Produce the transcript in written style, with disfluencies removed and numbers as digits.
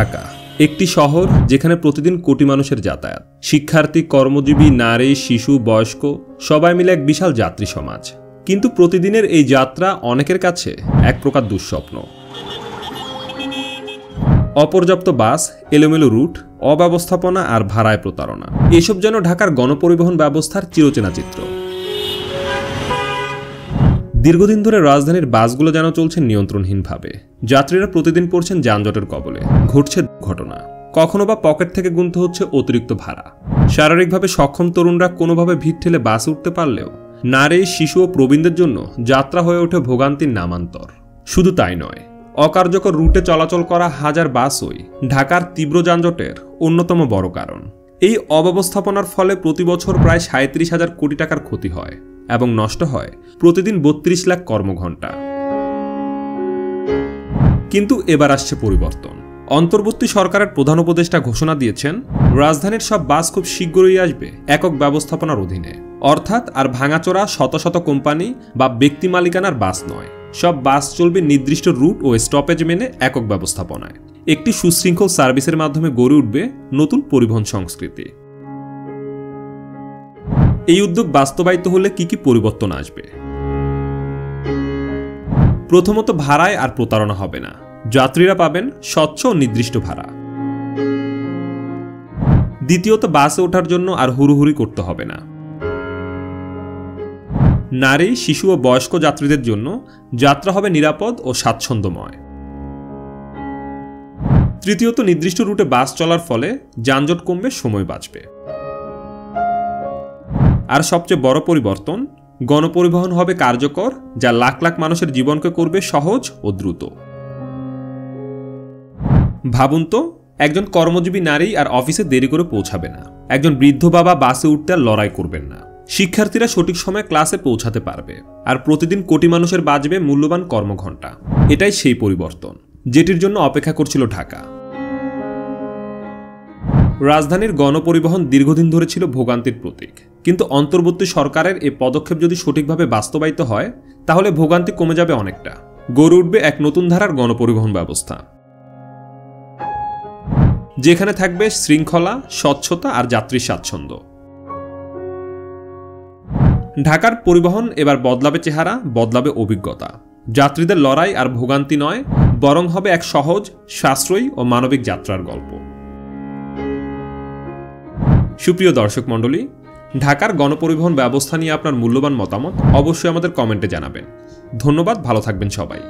ঢাকা একটি শহর যেখানে প্রতিদিন কোটি মানুষের যাতায়াত। শিক্ষার্থী, কর্মজীবী, নারী, শিশু, বয়স্ক সবাই মিলে এক বিশাল যাত্রী সমাজ। কিন্তু প্রতিদিনের এই যাত্রা অনেকের কাছে এক প্রকার দুঃস্বপ্ন। অপর্যাপ্ত বাস, এলোমেলো রুট, অব্যবস্থাপনা আর ভাড়ায় প্রতারণা, এসব যেন ঢাকার গণপরিবহন ব্যবস্থার চিরচেনা চিত্র। দীর্ঘদিন ধরে রাজধানীর বাসগুলো যেন চলছে নিয়ন্ত্রণহীনভাবে। যাত্রীরা প্রতিদিন পড়ছেন যানজটের কবলে, ঘটছে ঘটনা, কখনো বা পকেট থেকে গুনতে হচ্ছে অতিরিক্ত ভাড়া। শারীরিকভাবে সক্ষম তরুণরা কোনোভাবে ভিড় ঠেলে বাসে উঠতে পারলেও নারী, শিশু ও প্রবীণদের জন্য যাত্রা হয়ে ওঠে ভোগান্তির নামান্তর। শুধু তাই নয়, অকার্যকর রুটে চলাচল করা হাজার বাসই ঢাকার তীব্র যানজটের অন্যতম বড় কারণ। এই অব্যবস্থাপনার ফলে প্রতি বছর প্রায় 37,000 কোটি টাকার ক্ষতি হয় এবং নষ্ট হয় প্রতিদিন 32 লাখ কর্মঘণ্টা। কিন্তু এবার আসছে পরিবর্তন। অন্তর্বর্তী সরকারের প্রধান উপদেষ্টা ঘোষণা দিয়েছেন, রাজধানীর সব বাস খুব শীঘ্রই আসবে একক ব্যবস্থাপনার অধীনে। অর্থাৎ আর ভাঙাচোরা শত শত কোম্পানি বা ব্যক্তি মালিকানার বাস নয়, সব বাস চলবে নির্দিষ্ট রুট ও স্টপেজ মেনে একক ব্যবস্থাপনায়। একটি সুশৃঙ্খল সার্ভিসের মাধ্যমে গড়ে উঠবে নতুন পরিবহন সংস্কৃতি। এই উদ্যোগ বাস্তবায়িত হলে কি কি পরিবর্তন আসবে? প্রথমত, ভাড়ায় আর প্রতারণা হবে না। যাত্রীরা পাবেন স্বচ্ছ ও নির্দিষ্ট ভাড়া। দ্বিতীয়ত, বাসে ওঠার জন্য আর হুড়োহুড়ি করতে হবে না। নারী, শিশু ও বয়স্ক যাত্রীদের জন্য যাত্রা হবে নিরাপদ ও স্বাচ্ছন্দ্যময়। তৃতীয়ত, নির্দিষ্ট রুটে বাস চলার ফলে যানজট কমবে, সময় বাঁচবে। আর সবচেয়ে বড় পরিবর্তন, গণপরিবহন হবে কার্যকর, যা লাখ লাখ মানুষের জীবনকে করবে সহজ ও দ্রুত। ভাবুন তো, একজন কর্মজীবী নারী আর অফিসে দেরি করে পৌঁছাবে না। একজন বৃদ্ধ বাবা বাসে উঠতে আর লড়াই করবেন না। শিক্ষার্থীরা সঠিক সময়ে ক্লাসে পৌঁছাতে পারবে। আর প্রতিদিন কোটি মানুষের বাঁচবে মূল্যবান কর্মঘণ্টা। এটাই সেই পরিবর্তন যেটির জন্য অপেক্ষা করছিল ঢাকা। রাজধানীর গণপরিবহন দীর্ঘদিন ধরে ছিল ভোগান্তির প্রতীক। কিন্তু অন্তর্বর্তী সরকারের এই পদক্ষেপ যদি সঠিকভাবে বাস্তবায়িত হয়, তাহলে ভোগান্তি কমে যাবে অনেকটা। গড়ে উঠবে এক নতুন ধারার গণপরিবহন ব্যবস্থা, যেখানে থাকবে শৃঙ্খলা, স্বচ্ছতা আর যাত্রীর স্বাচ্ছন্দ্য। ঢাকার পরিবহন এবার বদলাবে চেহারা, বদলাবে অভিজ্ঞতা। যাত্রীদের লড়াই আর ভোগান্তি নয়, বরং হবে এক সহজ, সাশ্রয়ী ও মানবিক যাত্রার গল্প। সুপ্রিয় দর্শক মণ্ডলী, ঢাকার গণপরিবহন ব্যবস্থা নিয়ে আপনার মূল্যবান মতামত অবশ্যই আমাদের কমেন্টে জানাবেন। ধন্যবাদ, ভালো থাকবেন সবাই।